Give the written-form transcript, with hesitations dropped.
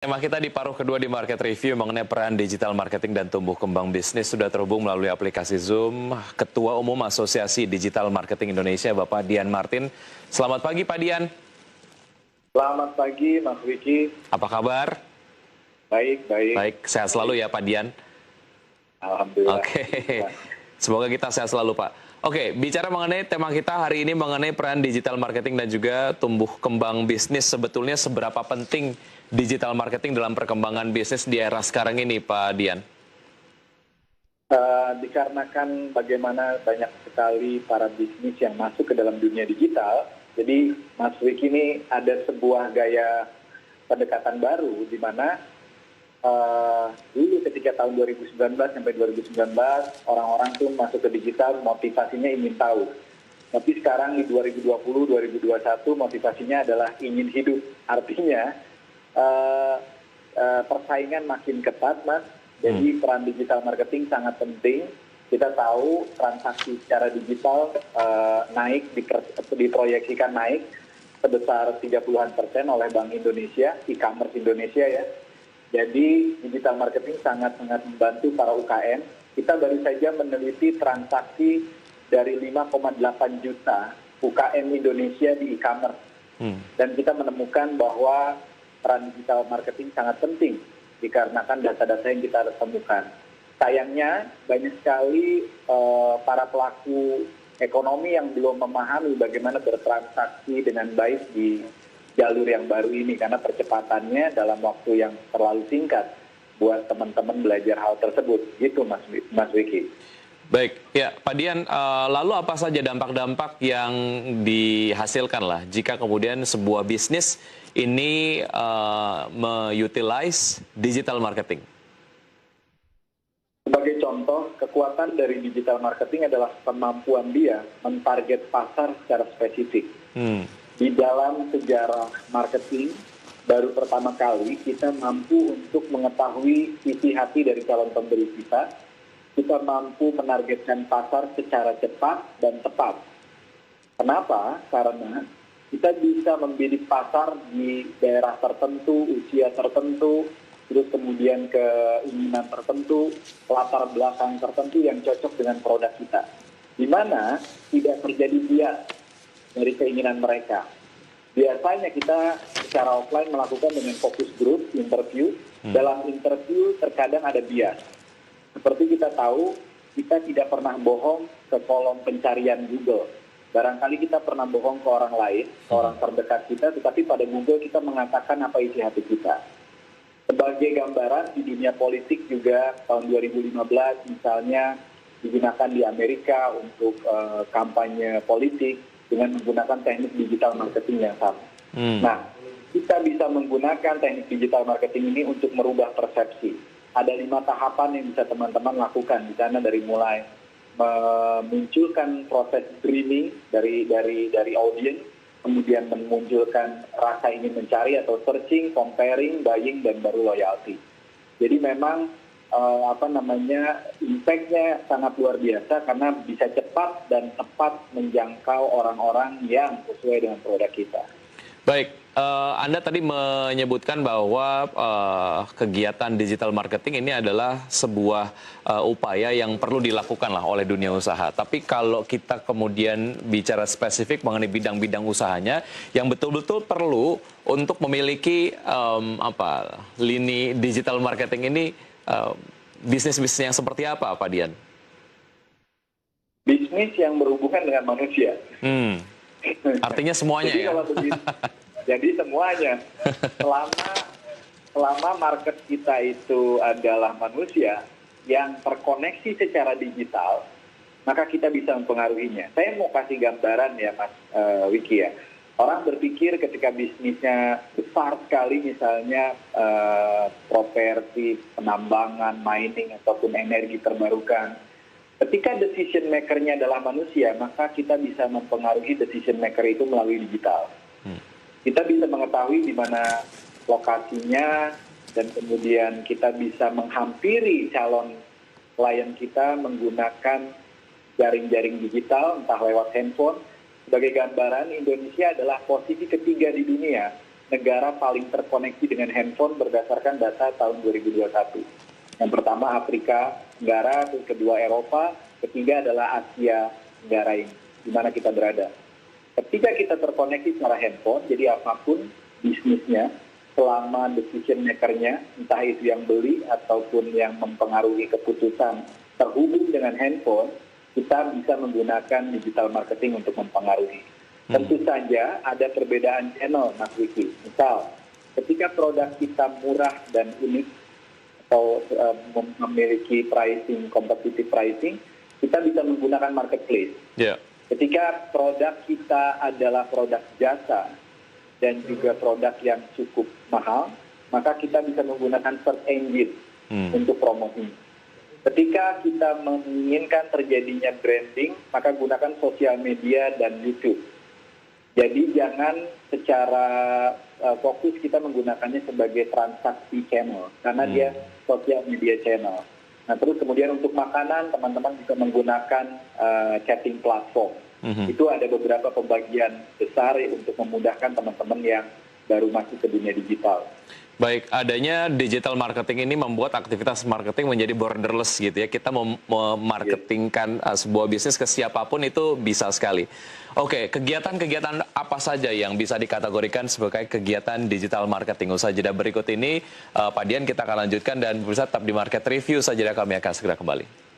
Tema kita di paruh kedua di Market Review mengenai peran digital marketing dan tumbuh kembang bisnis sudah terhubung melalui aplikasi Zoom Ketua Umum Asosiasi Digital Marketing Indonesia, Bapak Dian Martin. Selamat pagi, Pak Dian. Selamat pagi, Mas Wiki. Apa kabar? Baik, baik. Baik, sehat selalu ya, Pak Dian. Alhamdulillah. Oke, semoga kita sehat selalu, Pak. Oke, bicara mengenai tema kita hari ini mengenai peran digital marketing dan juga tumbuh kembang bisnis, sebetulnya seberapa penting digital marketing dalam perkembangan bisnis di era sekarang ini, Pak Dian? Dikarenakan bagaimana banyak sekali para bisnis yang masuk ke dalam dunia digital, jadi Mas Wiki ini ada sebuah gaya pendekatan baru di mana dulu ketika tahun 2019 sampai 2019 orang-orang tuh masuk ke digital motivasinya ingin tahu. Tapi sekarang di 2020, 2021 motivasinya adalah ingin hidup. Artinya persaingan makin ketat, Mas. Jadi peran digital marketing sangat penting. Kita tahu transaksi secara digital naik, diproyeksikan naik sebesar 30-an% oleh Bank Indonesia, e-commerce Indonesia ya. Jadi digital marketing sangat-sangat membantu para UKM. Kita baru saja meneliti transaksi dari 5,8 juta UKM Indonesia di e-commerce. Dan kita menemukan bahwa peran digital marketing sangat penting dikarenakan data-data yang kita temukan. Sayangnya banyak sekali para pelaku ekonomi yang belum memahami bagaimana bertransaksi dengan baik di jalur yang baru ini karena percepatannya dalam waktu yang terlalu singkat buat teman-teman belajar hal tersebut. Gitu Mas Wiki. Baik, ya Pak Dian, lalu apa saja dampak-dampak yang dihasilkan lah jika kemudian sebuah bisnis ini mengutilize digital marketing? Sebagai contoh, kekuatan dari digital marketing adalah kemampuan dia mentarget pasar secara spesifik. Di dalam sejarah marketing, baru pertama kali kita mampu untuk mengetahui isi hati dari calon pembeli kita. Kita mampu menargetkan pasar secara cepat dan tepat. Kenapa? Karena kita bisa membidik pasar di daerah tertentu, usia tertentu, terus kemudian keinginan tertentu, latar belakang tertentu yang cocok dengan produk kita. Di mana tidak terjadi bias dari keinginan mereka. Biasanya kita secara offline melakukan dengan fokus group, interview. Dalam interview terkadang ada bias. Seperti kita tahu, kita tidak pernah bohong ke kolom pencarian Google. Barangkali kita pernah bohong ke orang lain, ke orang terdekat kita, tetapi pada Google kita mengatakan apa isi hati kita. Sebagai gambaran di dunia politik juga tahun 2015 misalnya digunakan di Amerika untuk kampanye politik dengan menggunakan teknik digital marketing yang sama. Nah, kita bisa menggunakan teknik digital marketing ini untuk merubah persepsi. Ada 5 tahapan yang bisa teman-teman lakukan di sana, dari mulai memunculkan proses dreaming dari audiens, kemudian memunculkan rasa ingin mencari atau searching, comparing, buying, dan baru loyalty. Jadi memang impact-nya sangat luar biasa karena bisa cepat dan tepat menjangkau orang-orang yang sesuai dengan produk kita. Baik, Anda tadi menyebutkan bahwa kegiatan digital marketing ini adalah sebuah upaya yang perlu dilakukan lah oleh dunia usaha. Tapi kalau kita kemudian bicara spesifik mengenai bidang-bidang usahanya, yang betul-betul perlu untuk memiliki lini digital marketing ini, bisnis-bisnis yang seperti apa, Pak Dian? Bisnis yang berhubungan dengan manusia. Artinya semuanya jadi, ya? Jadi semuanya. Selama market kita itu adalah manusia yang terkoneksi secara digital, maka kita bisa mempengaruhinya. Saya mau kasih gambaran ya Mas Wiki ya. Orang berpikir ketika bisnisnya besar sekali, misalnya properti, penambangan, mining, ataupun energi terbarukan. Ketika decision maker-nya adalah manusia, maka kita bisa mempengaruhi decision maker itu melalui digital. Kita bisa mengetahui di mana lokasinya, dan kemudian kita bisa menghampiri calon klien kita menggunakan jaring-jaring digital, entah lewat handphone. Sebagai gambaran, Indonesia adalah posisi ketiga di dunia negara paling terkoneksi dengan handphone berdasarkan data tahun 2021. Yang pertama Afrika Tenggara, kedua Eropa, ketiga adalah Asia Tenggara ini, di mana kita berada. Ketika kita terkoneksi secara handphone, jadi apapun bisnisnya, selama decision maker-nya, entah itu yang beli ataupun yang mempengaruhi keputusan terhubung dengan handphone, kita bisa menggunakan digital marketing untuk mempengaruhi. Tentu saja ada perbedaan channel, Mas Wiki. Misal, ketika produk kita murah dan unik atau memiliki pricing, competitive pricing, kita bisa menggunakan marketplace. Yeah. Ketika produk kita adalah produk jasa dan juga produk yang cukup mahal, maka kita bisa menggunakan search engine untuk promosi. Ketika kita menginginkan terjadinya branding, maka gunakan sosial media dan YouTube. Jadi jangan secara fokus kita menggunakannya sebagai transaksi channel, karena dia sosial media channel. Nah terus kemudian untuk makanan, teman-teman bisa menggunakan chatting platform. Itu ada beberapa pembagian besar untuk memudahkan teman-teman yang baru masuk ke dunia digital. Baik, adanya digital marketing ini membuat aktivitas marketing menjadi borderless gitu ya. Kita memarketingkan sebuah bisnis ke siapapun itu bisa sekali. Oke, kegiatan-kegiatan apa saja yang bisa dikategorikan sebagai kegiatan digital marketing? Usaha jeda berikut ini, Pak Dian kita akan lanjutkan dan berusaha tetap di Market Review saja kami akan segera kembali.